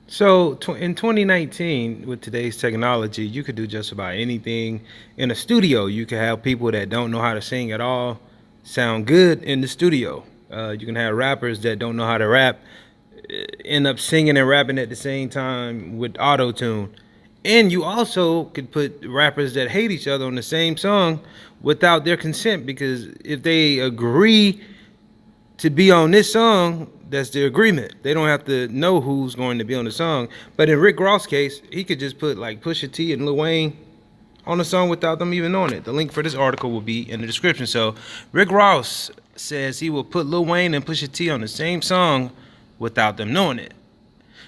So in 2019, with today's technology, you could do just about anything in a studio. You can have people that don't know how to sing at all sound good in the studio. You can have rappers that don't know how to rap end up singing and rapping at the same time with auto tune. And you also could put rappers that hate each other on the same song without their consent, because if they agree to be on this song, that's the agreement. They don't have to know who's going to be on the song. But in Rick Ross' case, he could just put like Pusha-T and Lil Wayne on the song without them even knowing it. The link for this article will be in the description. So Rick Ross says he will put Lil Wayne and Pusha T on the same song without them knowing it.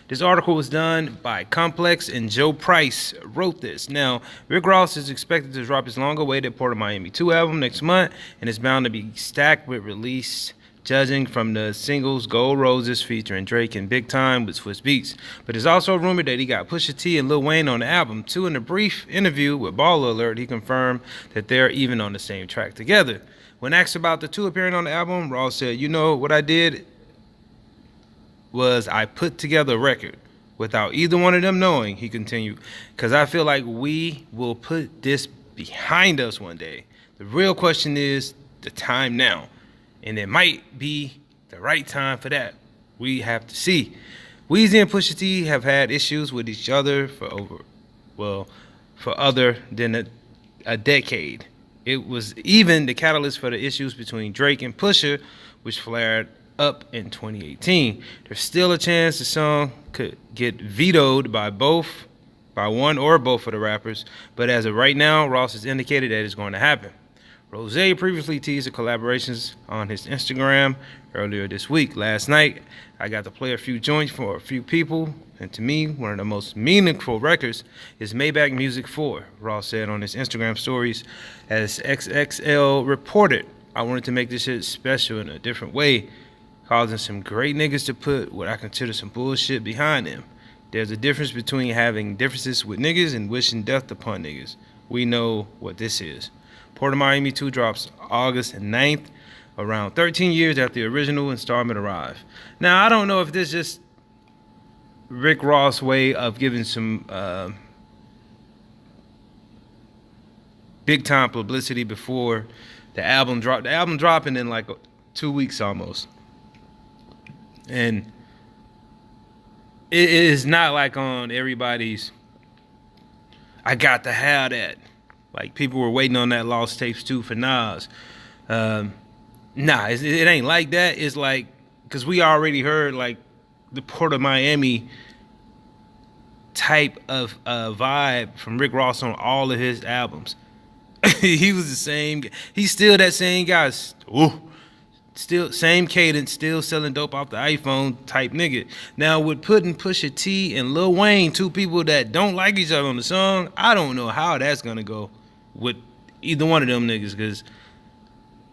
This article was done by Complex, and Joe Price wrote this. Now, Rick Ross is expected to drop his long-awaited Port of Miami 2 album next month, and it's bound to be stacked with release, judging from the singles Gold Roses featuring Drake and Big Time with Swiss Beats. But there's also rumored that he got Pusha T and Lil Wayne on the album too. In a brief interview with Baller Alert, he confirmed that they're even on the same track together. When asked about the two appearing on the album, Ross said, "You know, what I did was I put together a record without either one of them knowing," he continued, "because I feel like we will put this behind us one day. The real question is the time now. And it might be the right time for that. We have to see." Weezy and Pusha T have had issues with each other for other than a decade. It was even the catalyst for the issues between Drake and Pusha, which flared up in 2018. There's still a chance the song could get vetoed by one or both of the rappers, but as of right now, Ross has indicated that it's going to happen. Rose previously teased the collaborations on his Instagram earlier this week. Last night, I got to play a few joints for a few people, and to me, one of the most meaningful records is Maybach Music 4, Ross said on his Instagram stories. As XXL reported, "I wanted to make this shit special in a different way, causing some great niggas to put what I consider some bullshit behind them. There's a difference between having differences with niggas and wishing death upon niggas. We know what this is." Port of Miami 2 drops August 9th, around 13 years after the original installment arrived. Now, I don't know if this is just Rick Ross' way of giving some big-time publicity before the album dropped. The album dropping in like 2 weeks almost. And it is not like on everybody's, "I got to have that." Like, people were waiting on that Lost Tapes 2 for Nas. It ain't like that. It's like, because we already heard, like, the Port of Miami type of vibe from Rick Ross on all of his albums. He was the same. He's still that same guy. Ooh. Still same cadence, still selling dope off the iPhone type nigga. Now, with putting Pusha T and Lil Wayne, two people that don't like each other on the song, I don't know how that's gonna go with either one of them niggas, because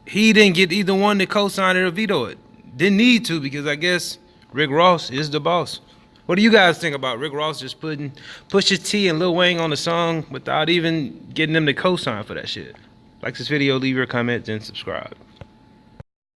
he didn't get either one to co-sign it or veto it. Didn't need to, because I guess Rick Ross is the boss. What do you guys think about Rick Ross just putting Pusha T and Lil Wayne on the song without even getting them to co-sign for that shit? Like this video, leave your comments, and subscribe.